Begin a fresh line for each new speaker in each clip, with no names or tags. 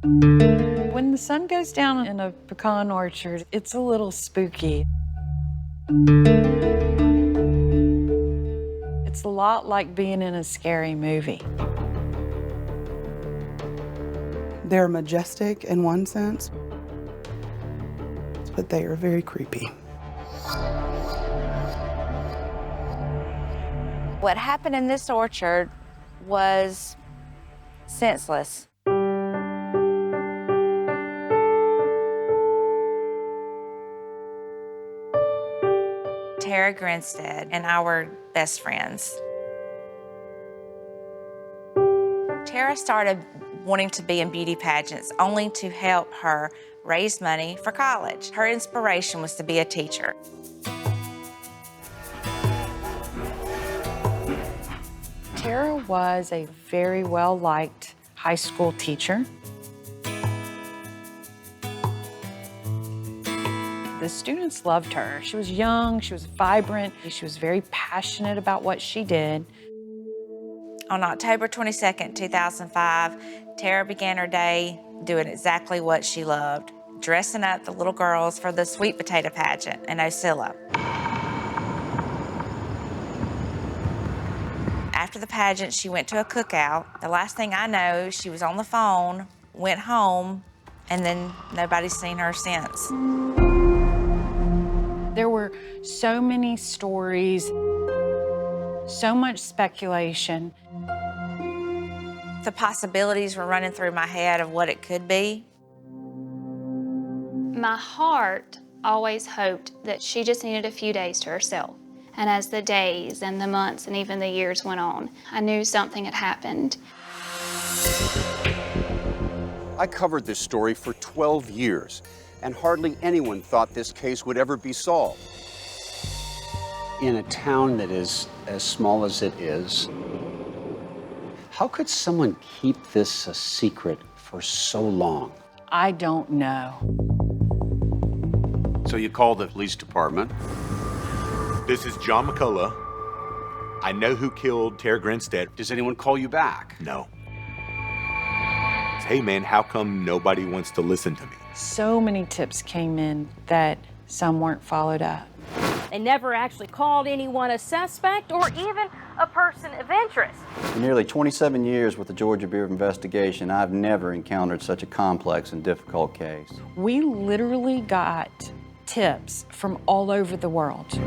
When the sun goes down in a pecan orchard, it's a little spooky. It's a lot like being in a scary movie.
They're majestic in one sense, but they are very creepy.
What happened in this orchard was senseless. Tara Grinstead and I were best friends. Tara started wanting to be in beauty pageants only to help her raise money for college. Her inspiration was to be a teacher.
Tara was a very well-liked high school teacher. The students loved her. She was young, she was vibrant, she was very passionate about what she did.
On October 22nd, 2005, Tara began her day doing exactly what she loved, dressing up the little girls for the sweet potato pageant in Osceola. After the pageant, she went to a cookout. The last thing I know, she was on the phone, went home, and then nobody's seen her since.
There were so many stories, so much speculation.
The possibilities were running through my head of what it could be.
My heart always hoped that she just needed a few days to herself. And as the days and the months and even the years went on, I knew something had happened.
I covered this story for 12 years, and hardly anyone thought this case would ever be solved. In a town that is as small as it is, how could someone keep this a secret for so long?
I don't know.
So you called the police department.
This is John McCullough. I know who killed Tara Grinstead.
Does anyone call you back?
No. Hey man, how come nobody wants to listen to me?
So many tips came in that some weren't followed up.
They never actually called anyone a suspect or even a person of interest.
In nearly 27 years with the Georgia Bureau of Investigation, I've never encountered such a complex and difficult case.
We literally got tips from all over the world.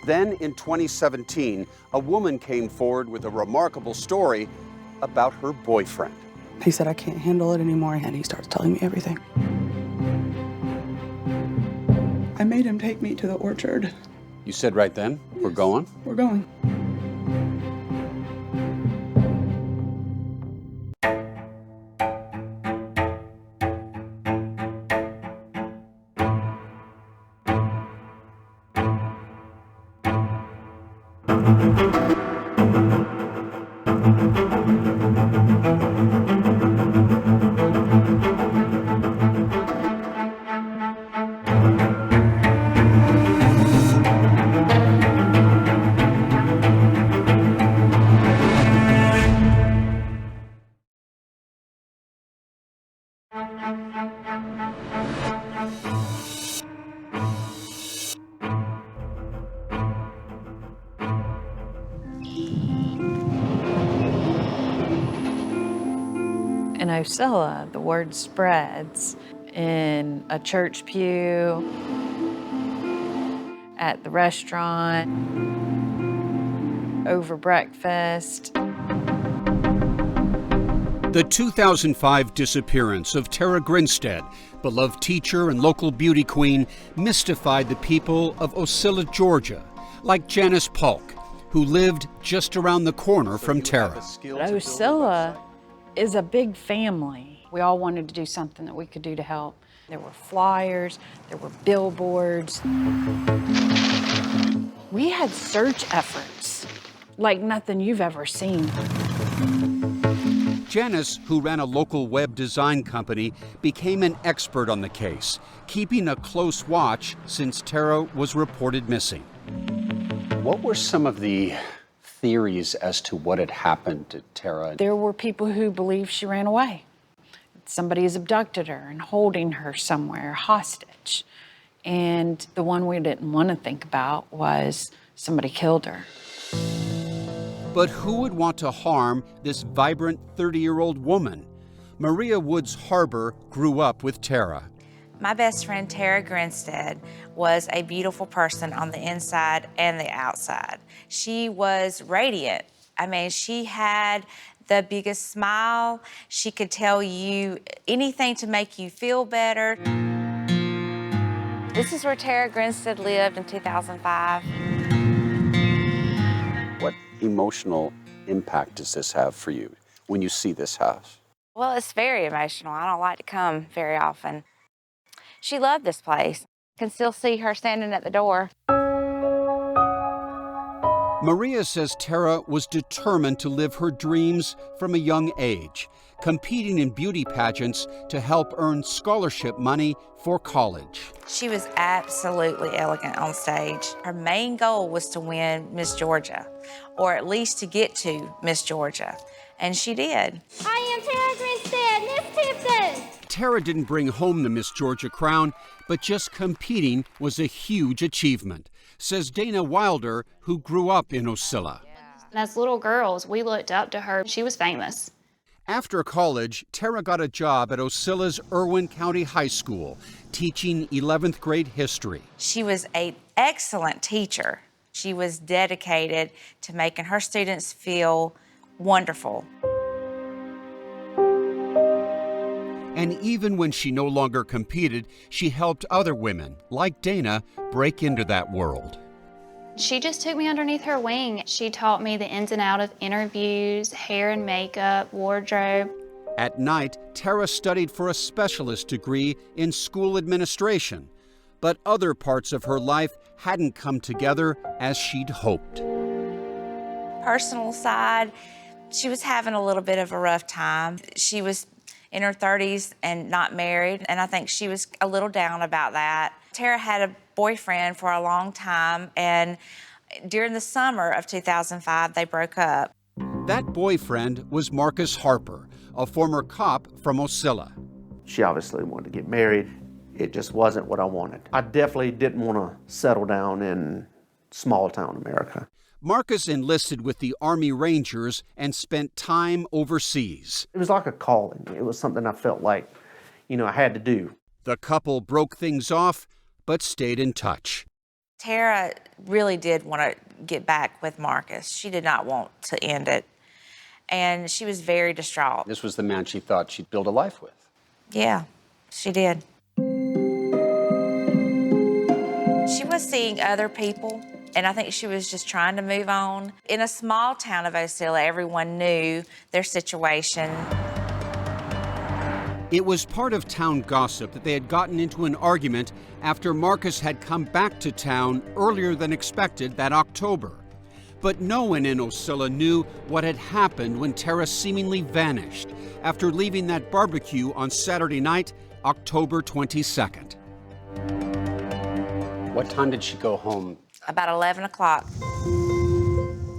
Then in 2017, a woman came forward with a remarkable story about her boyfriend.
He said, I can't handle it anymore, and he starts telling me everything. I made him take me to the orchard.
You said right then, we're going?
We're going.
In Osceola, the word spreads in a church pew, at the restaurant, over breakfast.
The 2005 disappearance of Tara Grinstead, beloved teacher and local beauty queen, mystified the people of Osceola, Georgia, like Janice Polk, who lived just around the corner from Tara.
But Osceola is a big family. We all wanted to do something that we could do to help. There were flyers, there were billboards. We had search efforts like nothing you've ever seen.
Janice, who ran a local web design company, became an expert on the case, keeping a close watch since Tara was reported missing.
What were some of the theories as to what had happened to Tara?
There were people who believed she ran away. somebody has abducted her and holding her somewhere hostage. And the one we didn't want to think about was somebody killed her.
But who would want to harm this vibrant 30-year-old woman? Maria Woods Harbor grew up with Tara.
My best friend, Tara Grinstead, was a beautiful person on the inside and the outside. She was radiant. I mean, she had the biggest smile. She could tell you anything to make you feel better. This is where Tara Grinstead lived in 2005.
What emotional impact does this have for you when you see this house?
Well, it's very emotional. I don't like to come very often. She loved this place. I can still see her standing at the door.
Maria says Tara was determined to live her dreams from a young age, competing in beauty pageants to help earn scholarship money for college.
She was absolutely elegant on stage. Her main goal was to win Miss Georgia, or at least to get to Miss Georgia, and she did.
I am Tara Grinstead, Miss Tipton.
Tara didn't bring home the Miss Georgia crown, but just competing was a huge achievement, says Dana Wilder, who grew up in Ocilla.
As little girls, we looked up to her. She was famous.
After college, Tara got a job at Ocilla's Irwin County High School, teaching 11th grade history.
She was an excellent teacher. She was dedicated to making her students feel wonderful.
And even when she no longer competed, she helped other women, like Dana, break into that world.
She just took me underneath her wing. She taught me the ins and outs of interviews, hair and makeup, wardrobe.
At night, Tara studied for a specialist degree in school administration, but other parts of her life hadn't come together as she'd hoped.
Personal side, she was having a little bit of a rough time. She was in her 30s and not married, and I think she was a little down about that. Tara had a boyfriend for a long time, and during the summer of 2005, they broke up.
That boyfriend was Marcus Harper, a former cop from Ocilla.
She obviously wanted to get married. It just wasn't what I wanted. I definitely didn't want to settle down in small town America.
Marcus enlisted with the Army Rangers and spent time overseas.
It was like a calling. It was something I felt like, I had to do.
The couple broke things off, but stayed in touch.
Tara really did want to get back with Marcus. She did not want to end it, and she was very distraught.
This was the man she thought she'd build a life with.
Yeah, she did. She was seeing other people, and I think she was just trying to move on. In a small town of Ocilla, everyone knew their situation.
It was part of town gossip that they had gotten into an argument after Marcus had come back to town earlier than expected that October. But no one in Ocilla knew what had happened when Tara seemingly vanished after leaving that barbecue on Saturday night, October 22nd.
What time did she go home?
About 11 o'clock.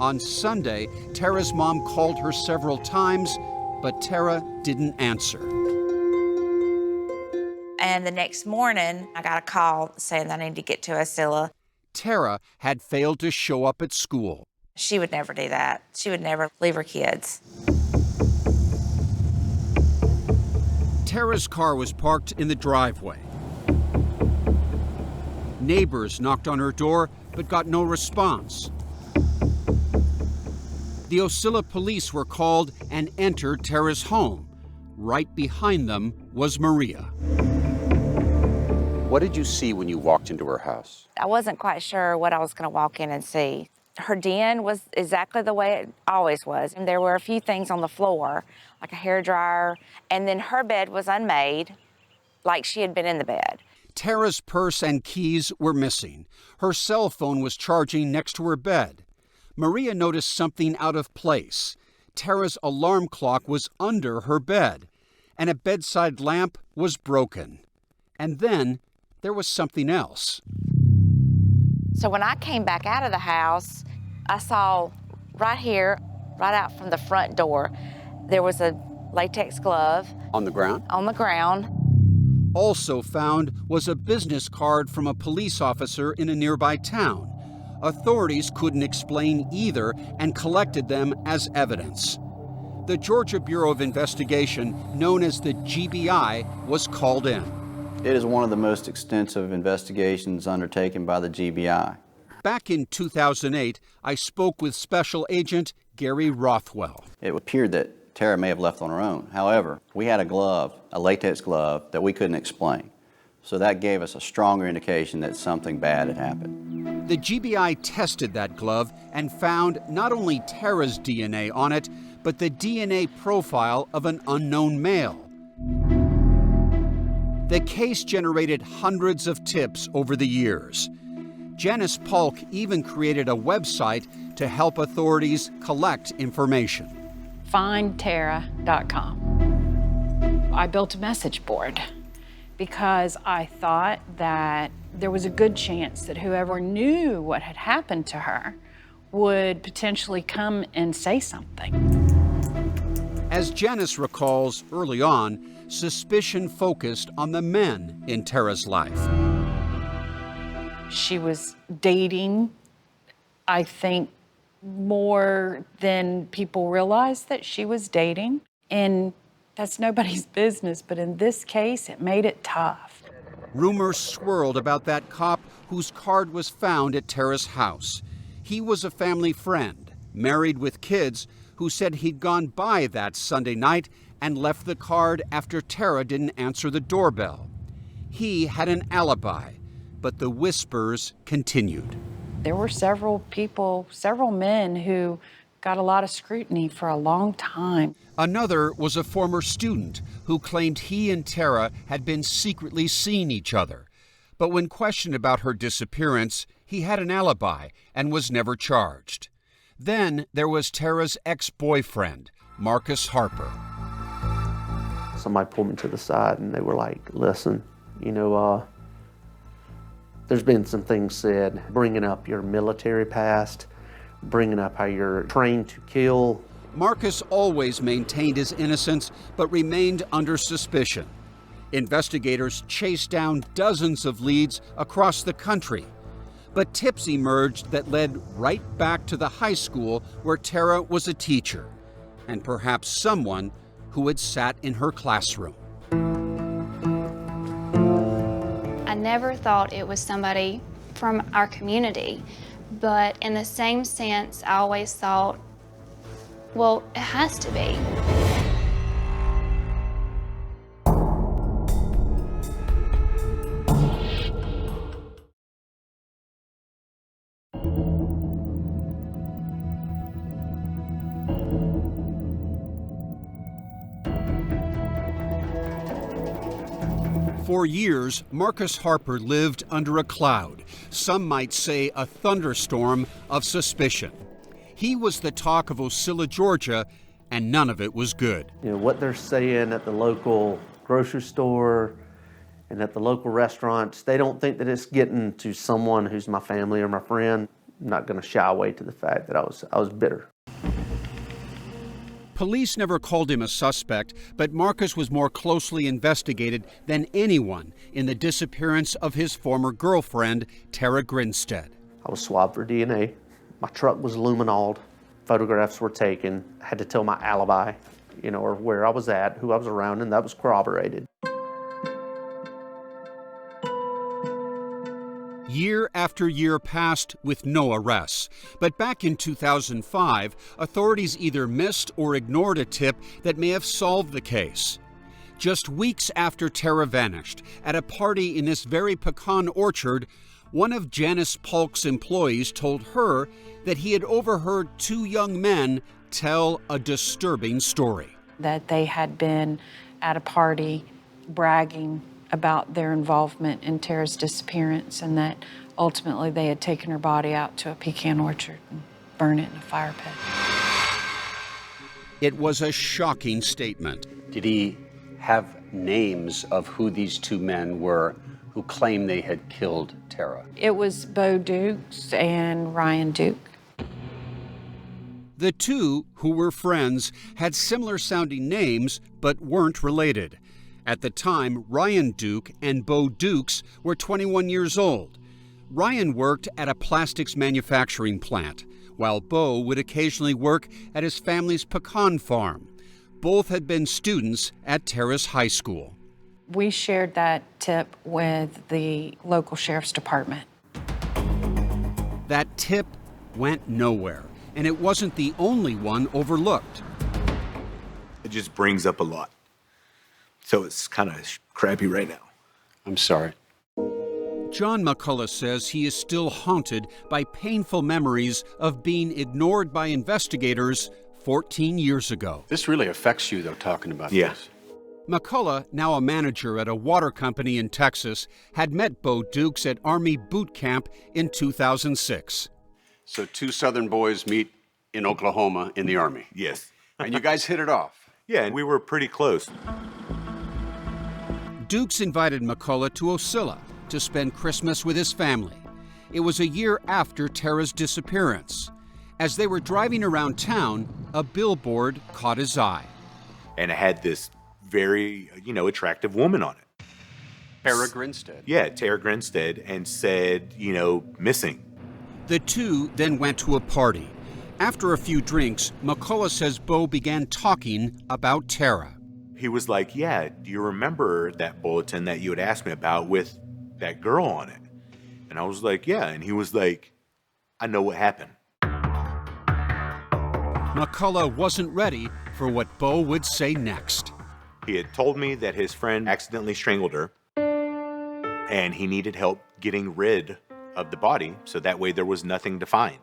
On Sunday, Tara's mom called her several times, but Tara didn't answer.
And the next morning, I got a call saying that I needed to get to Ocilla.
Tara had failed to show up at school.
She would never do that. She would never leave her kids.
Tara's car was parked in the driveway. Neighbors knocked on her door, but got no response. The Ocilla police were called and entered Tara's home. Right behind them was Maria.
What did you see when you walked into her house?
I wasn't quite sure what I was going to walk in and see. Her den was exactly the way it always was. And there were a few things on the floor, like a hairdryer, and then her bed was unmade, like she had been in the bed.
Tara's purse and keys were missing. Her cell phone was charging next to her bed. Maria noticed something out of place. Tara's alarm clock was under her bed, and a bedside lamp was broken. And then there was something else.
So when I came back out of the house, I saw right here, right out from the front door, there was a latex glove
On the ground?
on the ground.
Also found was a business card from a police officer in a nearby town. Authorities couldn't explain either and collected them as evidence. The Georgia Bureau of Investigation, known as the GBI, was called in.
It is one of the most extensive investigations undertaken by the GBI.
Back in 2008, I spoke with Special Agent Gary Rothwell.
It appeared that Tara may have left on her own. However, we had a glove, a latex glove, that we couldn't explain. So that gave us a stronger indication that something bad had happened.
The GBI tested that glove and found not only Tara's DNA on it, but the DNA profile of an unknown male. The case generated hundreds of tips over the years. Janice Polk even created a website to help authorities collect information.
FindTara.com. I built a message board because I thought that there was a good chance that whoever knew what had happened to her would potentially come and say something.
As Janice recalls, early on, suspicion focused on the men in Tara's life.
She was dating, I think, more than people realized that she was dating. And that's nobody's business, but in this case, it made it tough.
Rumors swirled about that cop whose card was found at Tara's house. He was a family friend, married with kids, who said he'd gone by that Sunday night and left the card after Tara didn't answer the doorbell. He had an alibi, but the whispers continued.
There were several people, several men who got a lot of scrutiny for a long time.
Another was a former student who claimed he and Tara had been secretly seeing each other. But when questioned about her disappearance, he had an alibi and was never charged. Then there was Tara's ex-boyfriend, Marcus Harper.
Somebody pulled me to the side and they were like, listen, there's been some things said, bringing up your military past, bringing up how you're trained to kill.
Marcus always maintained his innocence, but remained under suspicion. Investigators chased down dozens of leads across the country. But tips emerged that led right back to the high school where Tara was a teacher, and perhaps someone who had sat in her classroom.
I never thought it was somebody from our community, but in the same sense, I always thought, well, it has to be.
For years, Marcus Harper lived under a cloud, some might say a thunderstorm of suspicion. He was the talk of Ocilla, Georgia, and none of it was good.
What they're saying at the local grocery store and at the local restaurants, they don't think that it's getting to someone who's my family or my friend. I'm not going to shy away to the fact that I was bitter.
Police never called him a suspect, but Marcus was more closely investigated than anyone in the disappearance of his former girlfriend, Tara Grinstead.
I was swabbed for DNA. My truck was luminoled. Photographs were taken. I had to tell my alibi, or where I was at, who I was around, and that was corroborated.
Year after year passed with no arrests. But back in 2005, authorities either missed or ignored a tip that may have solved the case. Just weeks after Tara vanished, at a party in this very pecan orchard, one of Janice Polk's employees told her that he had overheard two young men tell a disturbing story.
That they had been at a party bragging about their involvement in Tara's disappearance, and that ultimately they had taken her body out to a pecan orchard and burned it in a fire pit.
It was a shocking statement.
Did he have names of who these two men were who claimed they had killed Tara?
It was Bo Dukes and Ryan Duke.
The two, who were friends, had similar-sounding names but weren't related. At the time, Ryan Duke and Bo Dukes were 21 years old. Ryan worked at a plastics manufacturing plant, while Bo would occasionally work at his family's pecan farm. Both had been students at Terrace High School.
We shared that tip with the local sheriff's department.
That tip went nowhere, and it wasn't the only one overlooked.
It just brings up a lot. So it's kind of crappy right now.
I'm sorry.
John McCullough says he is still haunted by painful memories of being ignored by investigators 14 years ago.
This really affects you, though, talking about
Yeah.
this.
McCullough, now a manager at a water company in Texas, had met Bo Dukes at Army boot camp in 2006.
So two Southern boys meet in Oklahoma in the Army.
Yes.
And you guys hit it off.
Yeah, and we were pretty close.
Dukes invited McCullough to Ocilla to spend Christmas with his family. It was a year after Tara's disappearance. As they were driving around town, a billboard caught his eye.
And it had this very, attractive woman on it.
Tara Grinstead.
Yeah, Tara Grinstead, and said, missing.
The two then went to a party. After a few drinks, McCullough says Bo began talking about Tara.
He was like, yeah, do you remember that bulletin that you had asked me about with that girl on it? And I was like, yeah. And he was like, I know what happened.
McCullough wasn't ready for what Bo would say next.
He had told me that his friend accidentally strangled her and he needed help getting rid of the body so that way there was nothing to find.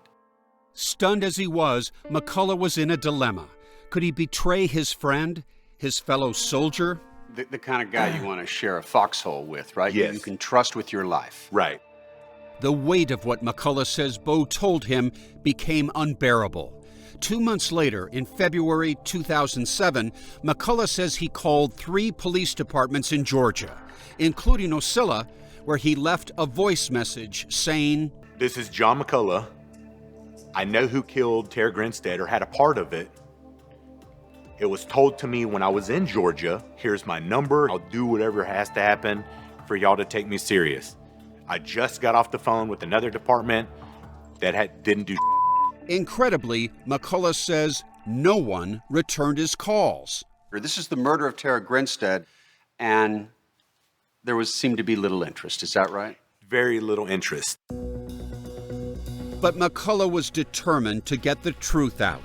Stunned as he was, McCullough was in a dilemma. Could he betray his friend, his fellow soldier?
The kind of guy you want to share a foxhole with, right?
Yes.
You can trust with your life.
Right.
The weight of what McCullough says Bo told him became unbearable. 2 months later, in February 2007, McCullough says he called 3 police departments in Georgia, including Ocilla, where he left a voice message saying,
This is John McCullough. I know who killed Tara Grinstead or had a part of it. It was told to me when I was in Georgia. Here's my number. I'll do whatever has to happen for y'all to take me serious. I just got off the phone with another department that didn't do.
Incredibly, McCullough says no one returned his calls.
This is the murder of Tara Grinstead, and there seemed to be little interest. Is that right?
Very little interest.
But McCullough was determined to get the truth out.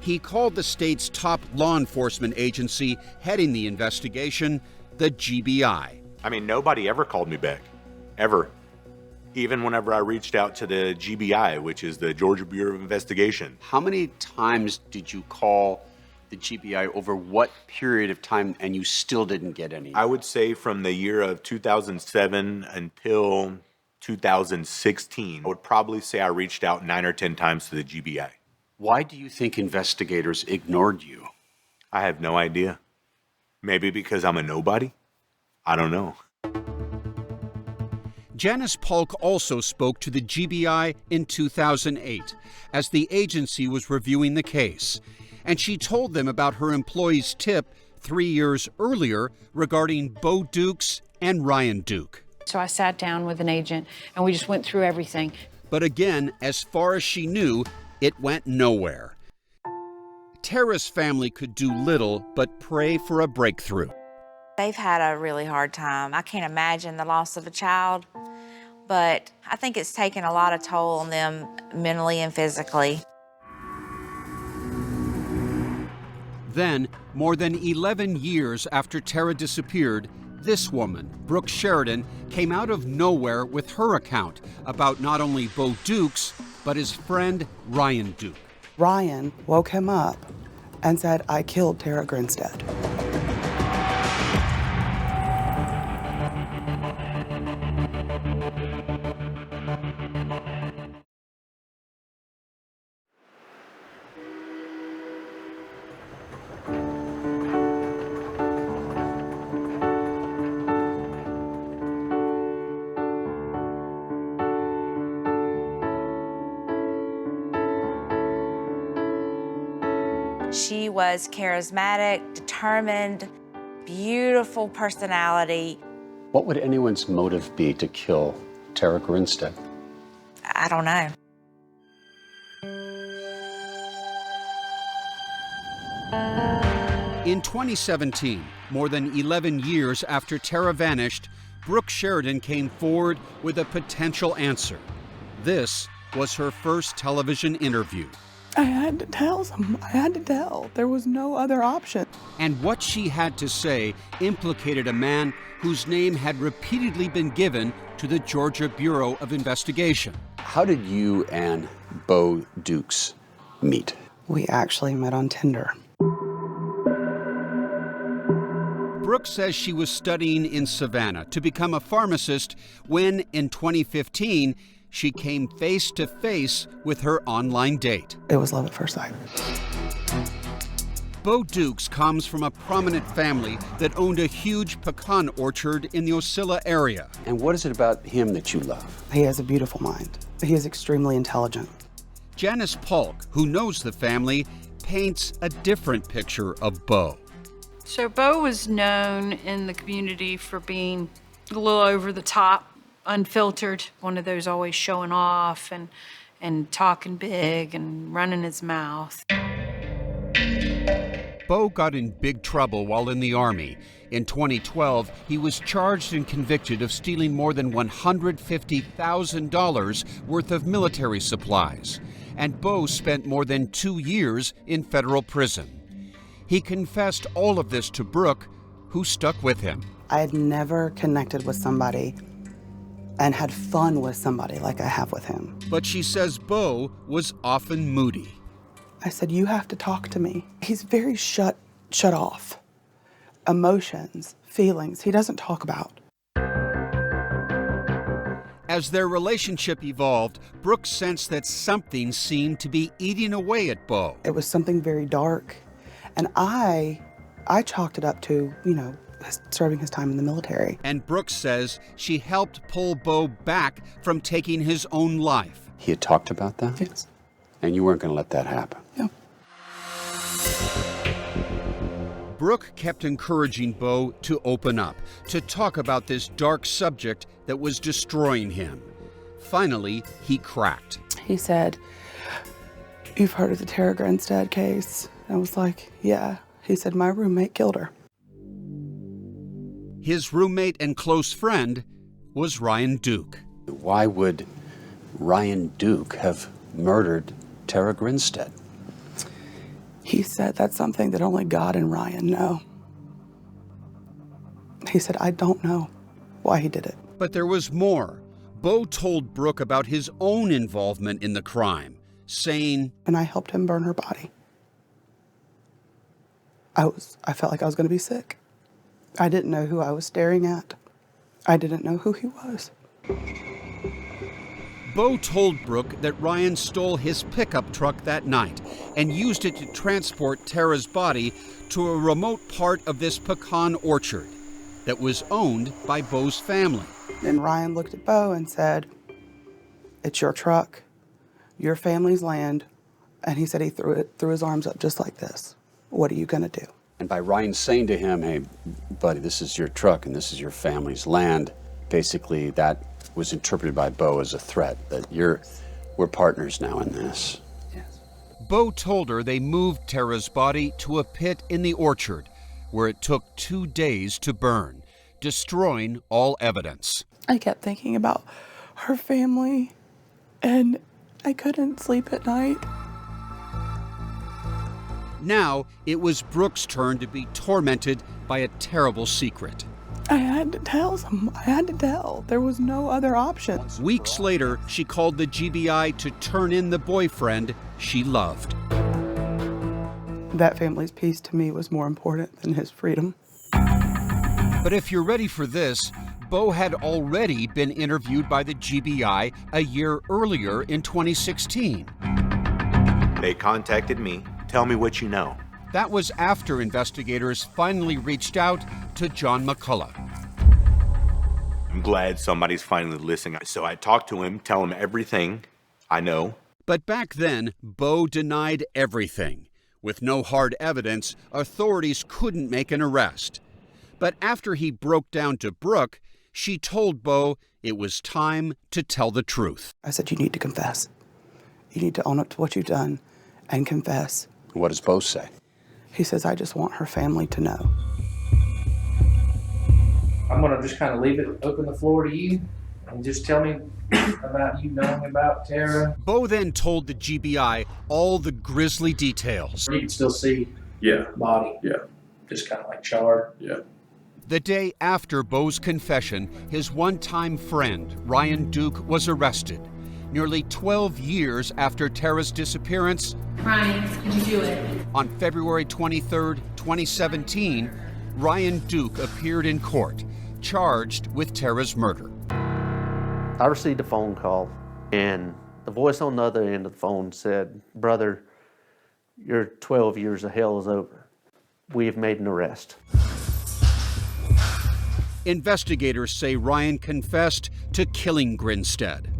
He called the state's top law enforcement agency heading the investigation, the GBI.
I mean, nobody ever called me back. Ever. Even whenever I reached out to the GBI, which is the Georgia Bureau of Investigation.
How many times did you call the GBI over what period of time and you still didn't get any?
I would say from the year of 2007 until 2016, I would probably say I reached out 9 or 10 times to the GBI.
Why do you think investigators ignored you?
I have no idea. Maybe because I'm a nobody? I don't know.
Janice Polk also spoke to the GBI in 2008 as the agency was reviewing the case, and she told them about her employee's tip 3 years earlier regarding Bo Dukes and Ryan Duke.
So I sat down with an agent and we just went through everything.
But again, as far as she knew, it went nowhere. Tara's family could do little but pray for a breakthrough.
They've had a really hard time. I can't imagine the loss of a child, but I think it's taken a lot of toll on them mentally and physically.
Then, more than 11 years after Tara disappeared, this woman, Brooke Sheridan, came out of nowhere with her account about not only Bo Dukes, but his friend Ryan Duke.
Ryan woke him up and said, I killed Tara Grinstead.
She was charismatic, determined, beautiful personality.
What would anyone's motive be to kill Tara Grinstead?
I don't know.
In 2017, more than 11 years after Tara vanished, Brooke Sheridan came forward with a potential answer. This was her first television interview.
I had to tell them. I had to tell. There was no other option.
And what she had to say implicated a man whose name had repeatedly been given to the Georgia Bureau of Investigation.
How did you and Bo Dukes meet?
We actually met on Tinder.
Brooke says she was studying in Savannah to become a pharmacist when, in 2015, she came face to face with her online date.
It was love at first sight.
Bo Dukes comes from a prominent family that owned a huge pecan orchard in the Ocilla area.
And what is it about him that you love?
He has a beautiful mind. He is extremely intelligent.
Janice Polk, who knows the family, paints a different picture of Bo.
So Bo was known in the community for being a little over the top, unfiltered, one of those always showing off and talking big and running his mouth.
Bo got in big trouble while in the Army. In 2012, he was charged and convicted of stealing more than $150,000 worth of military supplies. And Bo spent more than 2 years in federal prison. He confessed all of this to Brooke, who stuck with him.
I had never connected with somebody and had fun with somebody like I have with him.
But she says Bo was often moody.
I said, you have to talk to me. He's very shut off. Emotions, feelings, he doesn't talk about.
As their relationship evolved, Brooke sensed that something seemed to be eating away at Bo.
It was something very dark. And I chalked it up to, serving his time in the military.
And Brooke says she helped pull Bo back from taking his own life.
He had talked about that?
Yes.
And you weren't going to let that happen?
Yeah.
Brooke kept encouraging Bo to open up, to talk about this dark subject that was destroying him. Finally, he cracked.
He said, you've heard of the Tara Grinstead case? I was like, yeah. He said, my roommate killed her.
His roommate and close friend was Ryan Duke.
Why would Ryan Duke have murdered Tara Grinstead?
He said that's something that only God and Ryan know. He said, I don't know why he did it.
But there was more. Bo told Brooke about his own involvement in the crime, saying,
and I helped him burn her body. I felt like I was going to be sick. I didn't know who I was staring at. I didn't know who he was.
Bo told Brooke that Ryan stole his pickup truck that night and used it to transport Tara's body to a remote part of this pecan orchard that was owned by Bo's family.
And Ryan looked at Bo and said, it's your truck, your family's land. And he said he threw his arms up just like this. What are you going to do?
And by Ryan saying to him, hey, buddy, this is your truck and this is your family's land, basically that was interpreted by Bo as a threat, that we're partners now in this.
Yes.
Bo told her they moved Tara's body to a pit in the orchard, where it took 2 days to burn, destroying all evidence.
I kept thinking about her family, and I couldn't sleep at night.
Now, it was Brooke's turn to be tormented by a terrible secret.
I had to tell them. I had to tell. There was no other option.
Weeks later, she called the GBI to turn in the boyfriend she loved.
That family's peace to me was more important than his freedom.
But if you're ready for this, Bo had already been interviewed by the GBI a year earlier in 2016.
They contacted me. Tell me what you know.
That was after investigators finally reached out to John McCullough.
I'm glad somebody's finally listening. So I talked to him, tell him everything I know.
But back then, Bo denied everything. With no hard evidence, authorities couldn't make an arrest. But after he broke down to Brooke, she told Bo it was time to tell the truth.
I said, you need to confess. You need to own up to what you've done and confess.
What does Bo say?
He says, I just want her family to know.
I'm going to just kind of leave it, open the floor to you, and just tell me about you knowing about Tara.
Bo then told the GBI all the grisly details.
You can still see body. Yeah. Just kind of like charred. Yeah.
The day after Bo's confession, his one-time friend, Ryan Duke, was arrested. Nearly 12 years after Tara's disappearance,
Ryan, could you do it?
On February 23, 2017, Ryan Duke appeared in court, charged with Tara's murder.
I received a phone call, and the voice on the other end of the phone said, brother, your 12 years of hell is over. We have made an arrest.
Investigators say Ryan confessed to killing Grinstead.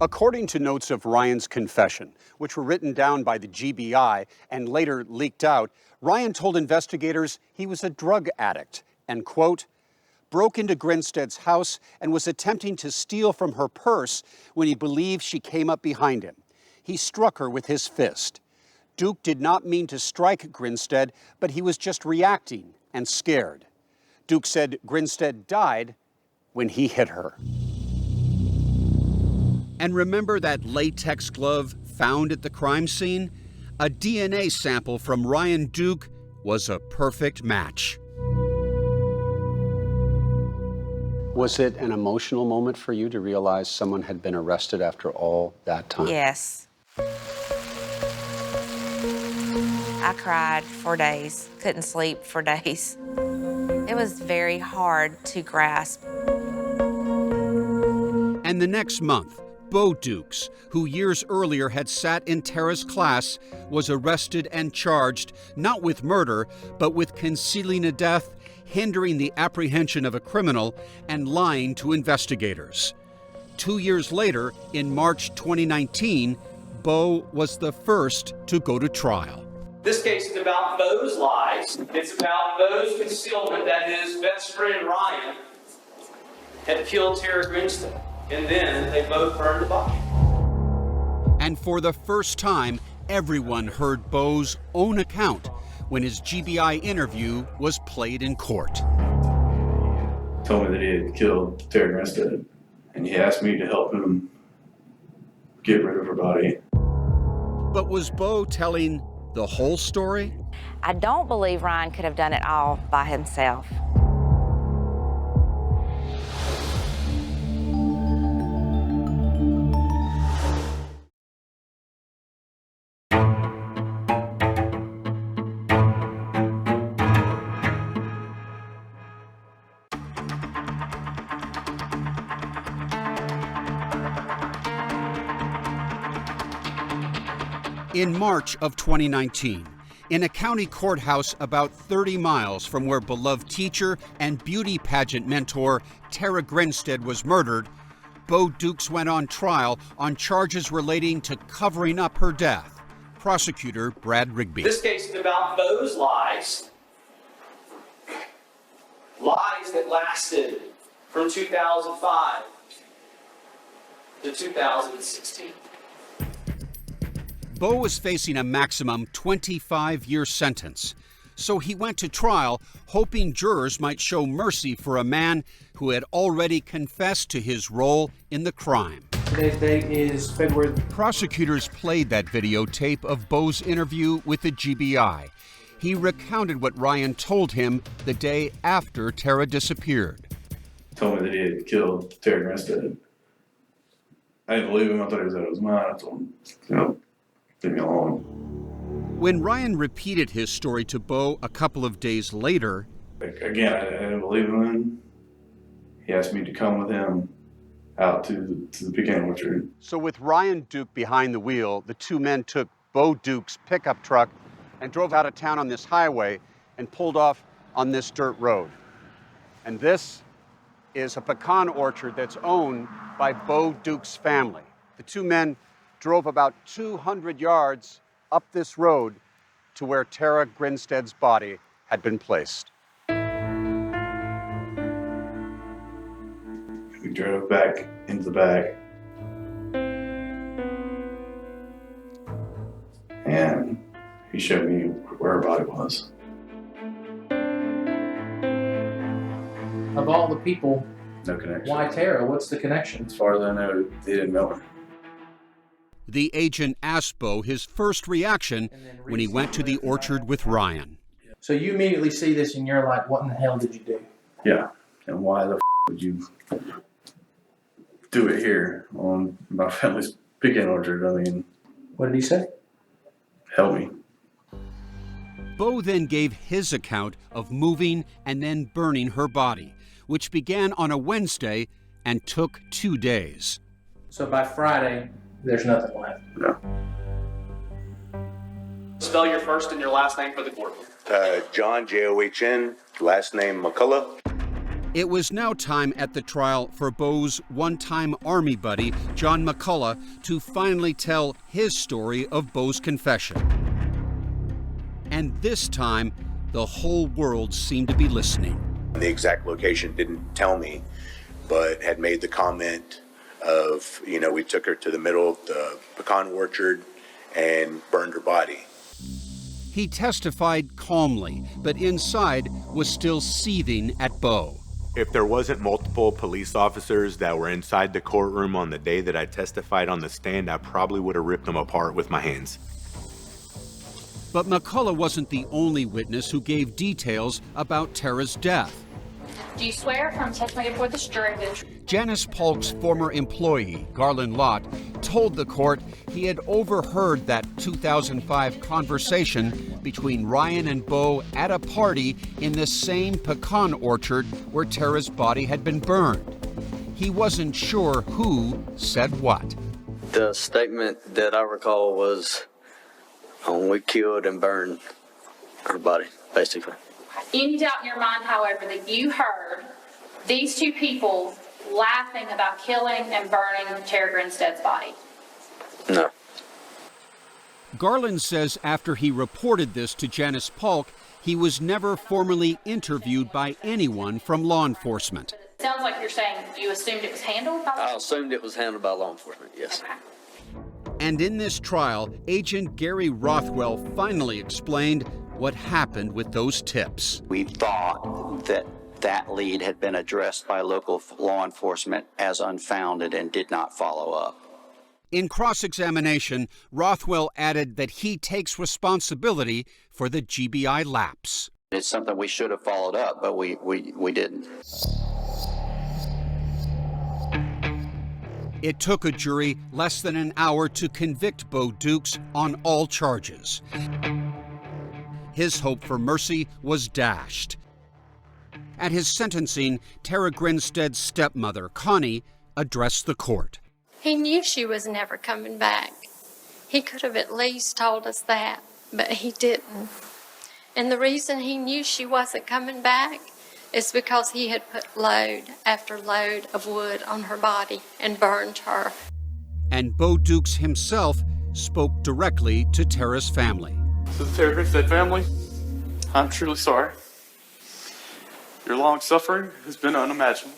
According to notes of Ryan's confession, which were written down by the GBI and later leaked out, Ryan told investigators he was a drug addict and, quote, broke into Grinstead's house and was attempting to steal from her purse when he believed she came up behind him. He struck her with his fist. Duke did not mean to strike Grinstead, but he was just reacting and scared. Duke said Grinstead died when he hit her.
And remember that latex glove found at the crime scene? A DNA sample from Ryan Duke was a perfect match.
Was it an emotional moment for you to realize someone had been arrested after all that time?
Yes. I cried for days, couldn't sleep for days. It was very hard to grasp.
And the next month, Bo Dukes, who years earlier had sat in Tara's class, was arrested and charged not with murder, but with concealing a death, hindering the apprehension of a criminal, and lying to investigators. 2 years later, in March 2019, Bo was the first to go to trial.
This case is about Bo's lies. It's about Bo's concealment that his best friend Ryan had killed Tara Grinstead. And then they both burned the body.
And for the first time, everyone heard Bo's own account when his GBI interview was played in court.
Told me that he had killed Tara Grinstead, and he asked me to help him get rid of her body.
But was Bo telling the whole story?
I don't believe Ryan could have done it all by himself.
In March of 2019, in a county courthouse about 30 miles from where beloved teacher and beauty pageant mentor Tara Grinstead was murdered, Bo Dukes went on trial on charges relating to covering up her death. Prosecutor Brad Rigby.
This case is about Bo's lies. Lies that lasted from 2005 to 2016.
Bo was facing a maximum 25-year sentence, so he went to trial hoping jurors might show mercy for a man who had already confessed to his role in the crime.
Today's date is February.
Prosecutors played that videotape of Bo's interview with the GBI. He recounted what Ryan told him the day after Tara disappeared.
Told me that he had killed Tara Grinstead. I didn't believe him. I thought he was out of his mind. I told him, leave me alone.
When Ryan repeated his story to Bo a couple of days later,
again, I didn't believe him. He asked me to come with him out to the pecan orchard.
So with Ryan Duke behind the wheel, the two men took Bo Duke's pickup truck and drove out of town on this highway and pulled off on this dirt road. And this is a pecan orchard that's owned by Bo Duke's family. The two men drove about 200 yards up this road to where Tara Grinstead's body had been placed.
We drove back into the back. And he showed me where her body was.
Of all the people,
No connection.
why Tara? What's the connection?
As far as I know, they didn't know her.
The agent asked Bo his first reaction when he went to the orchard with Ryan.
So you immediately see this and you're like, what in the hell did you do?
Yeah. And why the would you do it here on my family's picking orchard? I mean,
what did he say?
Help me.
Bo then gave his account of moving and then burning her body, which began on a Wednesday and took 2 days.
So by Friday, there's nothing left.
No.
Spell your first and your last name for the court.
John, John, last name McCullough.
It was now time at the trial for Bo's one-time Army buddy, John McCullough, to finally tell his story of Bo's confession. And this time, the whole world seemed to be listening.
The exact location didn't tell me, but had made the comment of, we took her to the middle of the pecan orchard and burned her body.
He testified calmly, but inside was still seething at Bo.
If there wasn't multiple police officers that were inside the courtroom on the day that I testified on the stand, I probably would have ripped them apart with my hands.
But McCullough wasn't the only witness who gave details about Tara's death.
Do you swear from testimony before this jury that
Janice Polk's former employee, Garland Lott, told the court he had overheard that 2005 conversation between Ryan and Bo at a party in the same pecan orchard where Tara's body had been burned. He wasn't sure who said what.
The statement that I recall was, we killed and burned her body, basically.
any doubt in your mind, however, that you heard these two people laughing about killing and burning Tara Grinstead's body?
No.
Garland says after he reported this to Janice Polk, he was never formally interviewed by anyone from law enforcement.
It sounds like you're saying you assumed it was handled by
I assumed it was handled by law enforcement, yes.
Okay.
And in this trial, Agent Gary Rothwell finally explained what happened with those tips.
We thought that that lead had been addressed by local law enforcement as unfounded and did not follow up.
In cross-examination, Rothwell added that he takes responsibility for the GBI lapse.
It's something we should have followed up, but we didn't.
It took a jury less than an hour to convict Bo Dukes on all charges. His hope for mercy was dashed. At his sentencing, Tara Grinstead's stepmother, Connie, addressed the court.
He knew she was never coming back. He could have at least told us that, but he didn't. And the reason he knew she wasn't coming back is because he had put load after load of wood on her body and burned her.
And Bo Dukes himself spoke directly to Tara's family.
To the Tara Grinstead family, I'm truly sorry. Your long suffering has been unimaginable.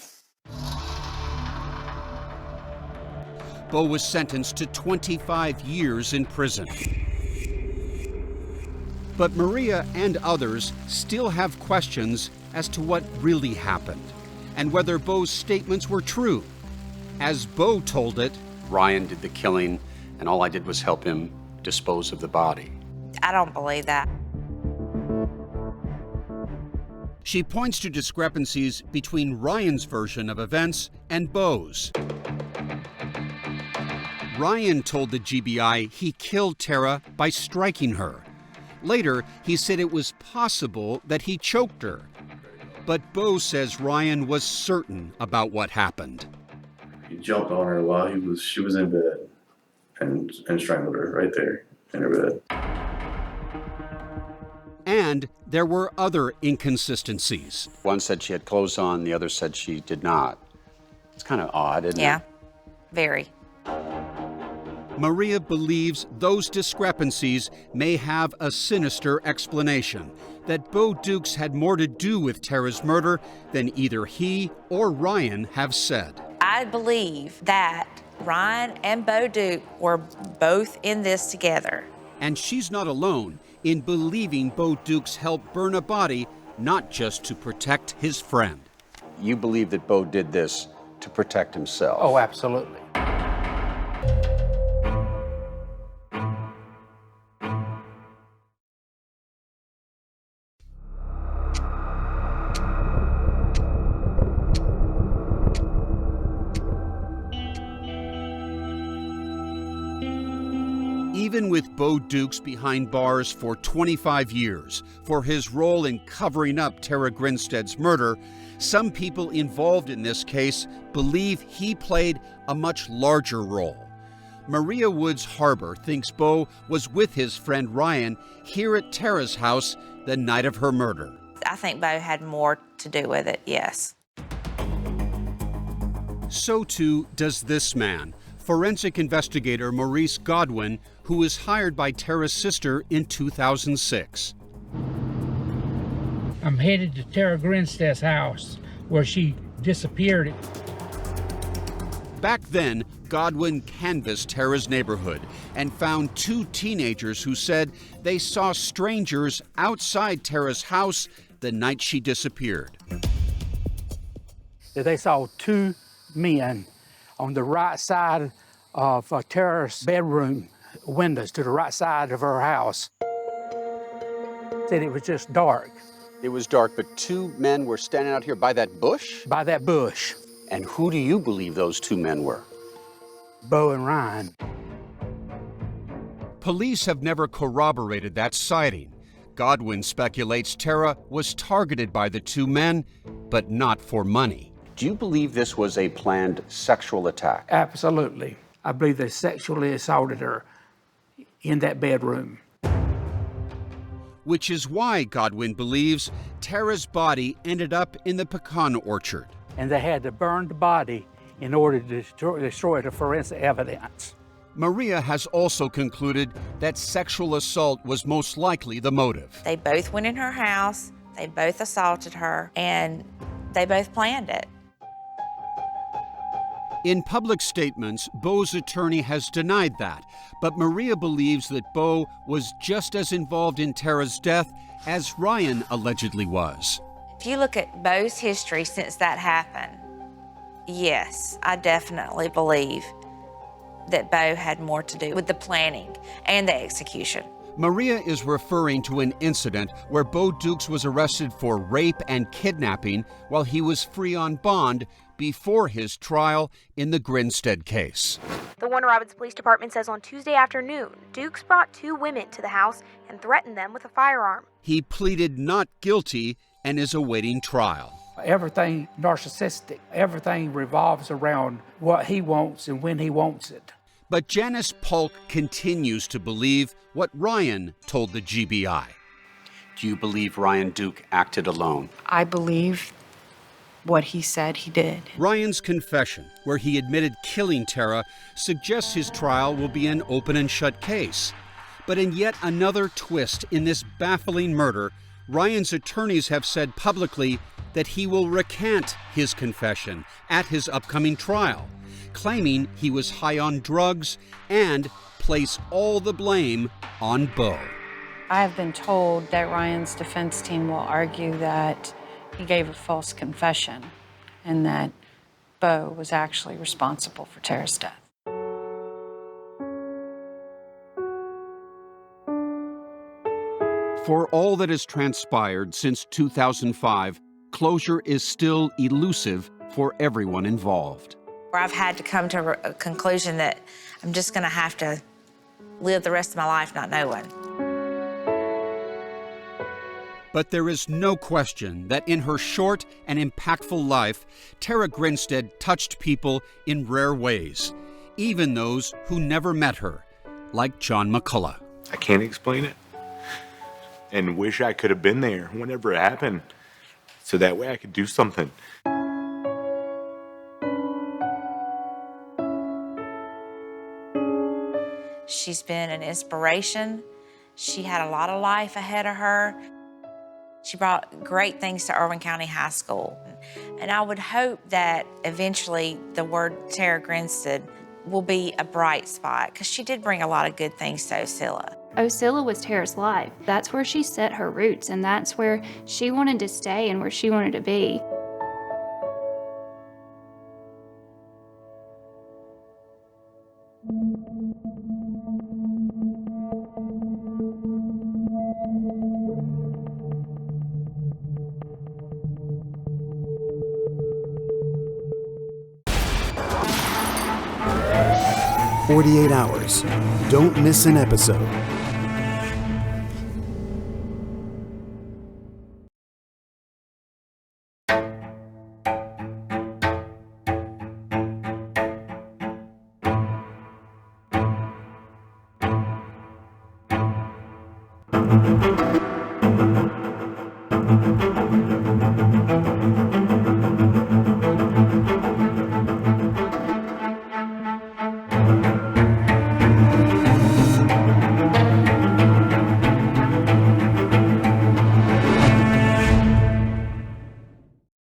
Bo was sentenced to 25 years in prison. But Maria and others still have questions as to what really happened and whether Bo's statements were true. As Bo told it,
Ryan did the killing, and all I did was help him dispose of the body.
I don't believe that.
She points to discrepancies between Ryan's version of events and Bo's. Ryan told the GBI he killed Tara by striking her. Later, he said it was possible that he choked her. But Bo says Ryan was certain about what happened.
He jumped on her while she was in bed and strangled her right there in her bed.
And there were other inconsistencies.
One said she had clothes on, the other said she did not. It's kind of odd, isn't it?
Yeah, very.
Maria believes those discrepancies may have a sinister explanation, that Bo Dukes had more to do with Tara's murder than either he or Ryan have said.
I believe that Ryan and Bo Duke were both in this together.
And she's not alone in believing Bo Dukes helped burn a body, not just to protect his friend.
You believe that Bo did this to protect himself?
Oh, absolutely.
Even with Bo Dukes behind bars for 25 years for his role in covering up Tara Grinstead's murder, some people involved in this case believe he played a much larger role. Maria Woods Harbor thinks Bo was with his friend Ryan here at Tara's house the night of her murder.
I think Bo had more to do with it, yes.
So too does this man, forensic investigator Maurice Godwin, who was hired by Tara's sister in 2006.
I'm headed to Tara Grinstead's house where she disappeared.
Back then, Godwin canvassed Tara's neighborhood and found two teenagers who said they saw strangers outside Tara's house the night she disappeared.
They saw two men on the right side of Tara's bedroom windows, to the right side of her house. Said it was just dark.
It was dark, but two men were standing out here by that bush?
By that bush.
And who do you believe those two men were?
Bo and Ryan.
Police have never corroborated that sighting. Godwin speculates Tara was targeted by the two men, but not for money.
Do you believe this was a planned sexual attack?
Absolutely. I believe they sexually assaulted her in that bedroom.
Which is why Godwin believes Tara's body ended up in the pecan orchard.
And they had to burn the body in order to destroy the forensic evidence.
Maria has also concluded that sexual assault was most likely the motive.
They both went in her house, they both assaulted her, and they both planned it.
In public statements, Bo's attorney has denied that, but Maria believes that Bo was just as involved in Tara's death as Ryan allegedly was.
If you look at Bo's history since that happened, yes, I definitely believe that Bo had more to do with the planning and the execution.
Maria is referring to an incident where Bo Dukes was arrested for rape and kidnapping while he was free on bond before his trial in the Grinstead case.
The Warner Robins Police Department says on Tuesday afternoon, Dukes brought two women to the house and threatened them with a firearm.
He pleaded not guilty and is awaiting trial.
Everything narcissistic. Everything revolves around what he wants and when he wants it.
But Janice Polk continues to believe what Ryan told the GBI.
Do you believe Ryan Duke acted alone?
I believe what he said he did.
Ryan's confession, where he admitted killing Tara, suggests his trial will be an open and shut case. But in yet another twist in this baffling murder, Ryan's attorneys have said publicly that he will recant his confession at his upcoming trial, claiming he was high on drugs and place all the blame on Bo.
I have been told that Ryan's defense team will argue that he gave a false confession and that Bo was actually responsible for Tara's death.
For all that has transpired since 2005, closure is still elusive for everyone involved.
I've had to come to a conclusion that I'm just going to have to live the rest of my life not knowing.
But there is no question that in her short and impactful life, Tara Grinstead touched people in rare ways, even those who never met her, like John McCullough.
I can't explain it. And wish I could have been there whenever it happened, so that way I could do something.
She's been an inspiration. She had a lot of life ahead of her. She brought great things to Irwin County High School. And I would hope that eventually the word Tara Grinstead will be a bright spot, because she did bring a lot of good things to Osceola.
Osceola was Tara's life. That's where she set her roots, and that's where she wanted to stay and where she wanted to be.
"48 Hours. Don't miss an episode."